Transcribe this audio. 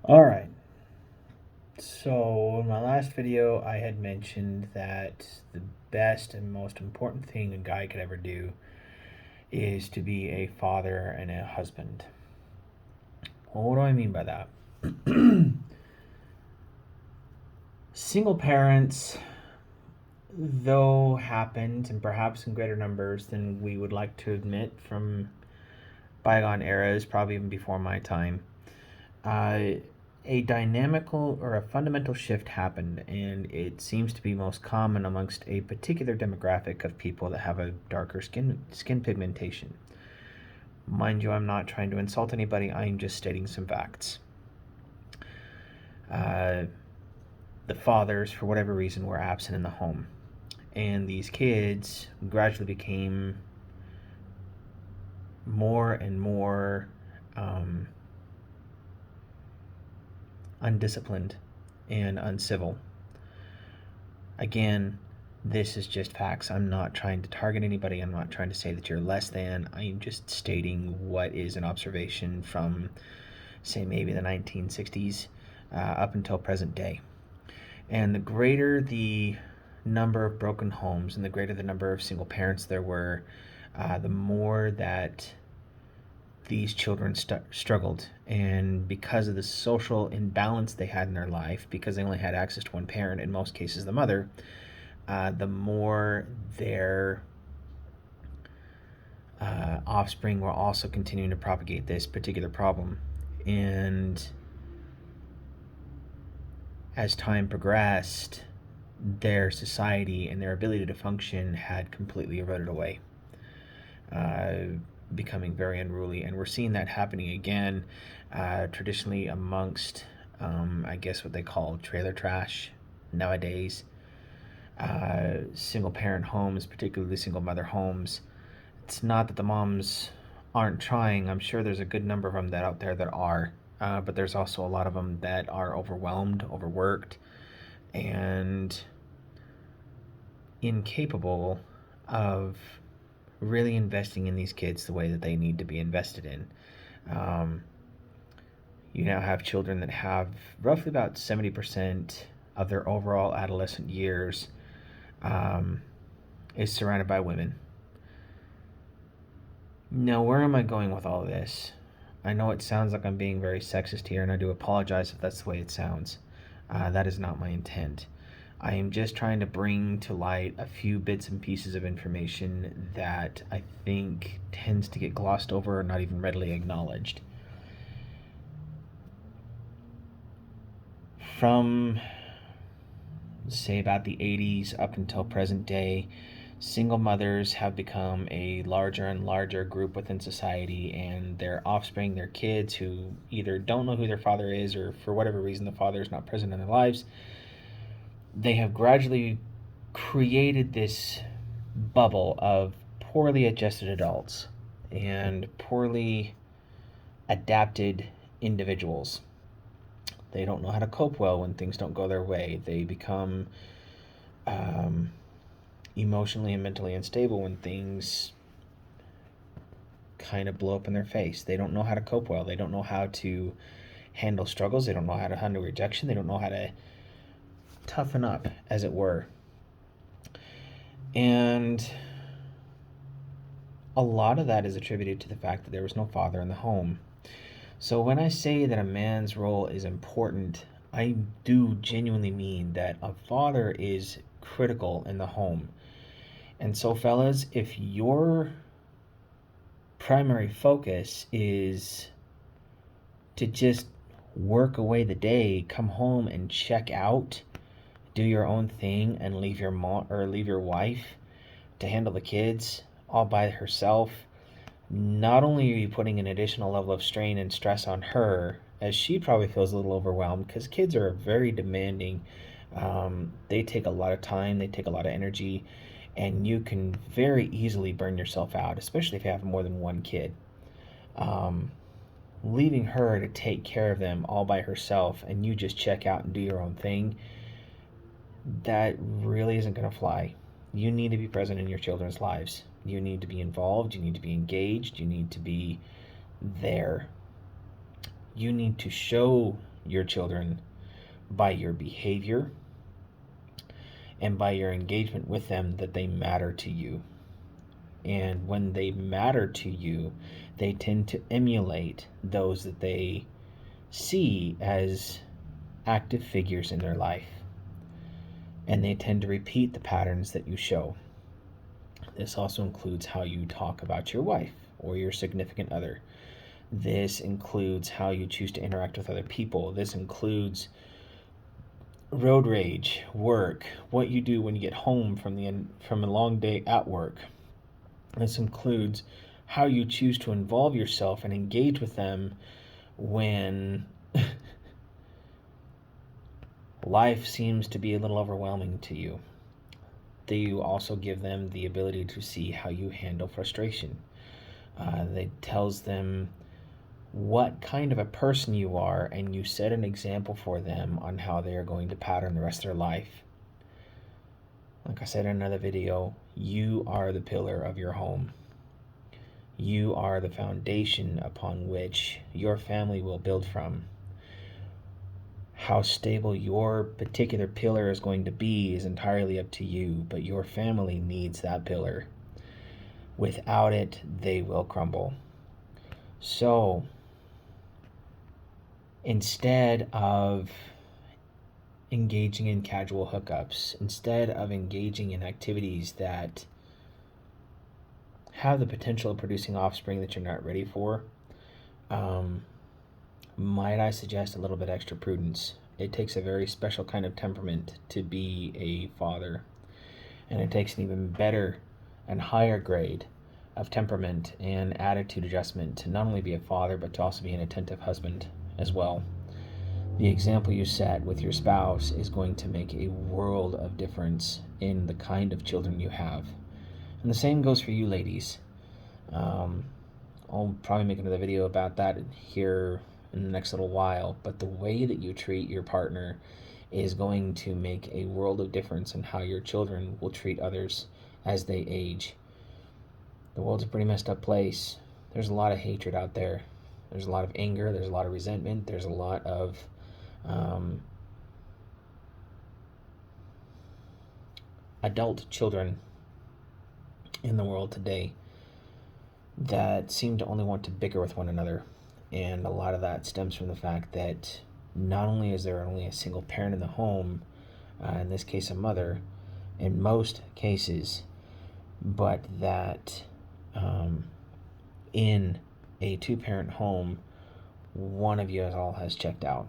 All right. So, in my last video, I had mentioned that the best and most important thing a guy could ever do is to be a father and a husband. Well, what do I mean by that? Single parents, though, happened, and perhaps in greater numbers than we would like to admit from bygone eras, probably even before my time. Uh, a dynamical or a fundamental shift happened, and it seems to be most common amongst a particular demographic of people that have a darker skin pigmentation. Mind you, I'm not trying to insult anybody, I'm just stating some facts. Uh, the fathers, for whatever reason, were absent in the home, and these kids gradually became more and more um, undisciplined and uncivil. Again, this is just facts. I'm not trying to target anybody. I'm not trying to say that you're less than. I'm just stating what is an observation from, say, maybe the 1960s up until present day. And the greater the number of broken homes and the greater the number of single parents there were, the more that these children struggled. And because of the social imbalance they had in their life, because they only had access to one parent, in most cases the mother, the more their offspring were also continuing to propagate this particular problem. And as time progressed, their society and their ability to function had completely eroded away, uh, becoming very unruly. And we're seeing that happening again, traditionally amongst, I guess, what they call trailer trash nowadays. Single parent homes, particularly single mother homes. It's not that the moms aren't trying. I'm sure there's a good number of them that out there that are, but there's also a lot of them that are overwhelmed, overworked, and incapable of really investing in these kids the way that they need to be invested in. Um, you now have children that have roughly about 70% of their overall adolescent years um, is surrounded by women. Now, where am I going with all of this? I know it sounds like I'm being very sexist here, and I do apologize if that's the way it sounds. That is not my intent. I am just trying to bring to light a few bits and pieces of information that I think tends to get glossed over or not even readily acknowledged. From, say, about the 80s up until present day, single mothers have become a larger and larger group within society, and their offspring, their kids who either don't know who their father is or for whatever reason the father is not present in their lives, they have gradually created this bubble of poorly adjusted adults and poorly adapted individuals. They don't know how to cope well when things don't go their way. They become um, emotionally and mentally unstable when things kind of blow up in their face. They don't know how to cope well. They don't know how to handle struggles. They don't know how to handle rejection. They don't know how to toughen up, as it were. And a lot of that is attributed to the fact that there was no father in the home. So when I say that a man's role is important, I do genuinely mean that a father is critical in the home. And so, fellas, if your primary focus is to just work away the day, come home and check out, do your own thing, and leave your mom or leave your wife to handle the kids all by herself, not only are you putting an additional level of strain and stress on her, as she probably feels a little overwhelmed because kids are very demanding. They take a lot of time, they take a lot of energy, and you can very easily burn yourself out, especially if you have more than one kid. Um, Leaving her to take care of them all by herself and you just check out and do your own thing, that really isn't going to fly. You need to be present in your children's lives. You need to be involved. You need to be engaged. You need to be there. You need to show your children by your behavior and by your engagement with them that they matter to you. And when they matter to you, they tend to emulate those that they see as active figures in their life. And they tend to repeat the patterns that you show. This also includes how you talk about your wife or your significant other. This includes how you choose to interact with other people. This includes road rage, work, what you do when you get home from a long day at work. This includes how you choose to involve yourself and engage with them when life seems to be a little overwhelming to you. You also give them the ability to see how you handle frustration. It tells them what kind of a person you are, and you set an example for them on how they are going to pattern the rest of their life. Like I said in another video, you are the pillar of your home. You are the foundation upon which your family will build from. How stable your particular pillar is going to be is entirely up to you, but your family needs that pillar. Without it, they will crumble. So, instead of engaging in casual hookups, instead of engaging in activities that have the potential of producing offspring that you're not ready for, might I suggest a little bit extra prudence? It takes a very special kind of temperament to be a father, and it takes an even better and higher grade of temperament and attitude adjustment to not only be a father, but to also be an attentive husband as well. The example you set with your spouse is going to make a world of difference in the kind of children you have. And the same goes for you ladies. I'll probably make another video about that here in the next little while, but the way that you treat your partner is going to make a world of difference in how your children will treat others as they age. The world's a pretty messed up place. There's a lot of hatred out there. There's a lot of anger. There's a lot of resentment. There's a lot of adult children in the world today that seem to only want to bicker with one another. And a lot of that stems from the fact that not only is there only a single parent in the home, in this case a mother, in most cases, but that in a two-parent home, one of you all has checked out.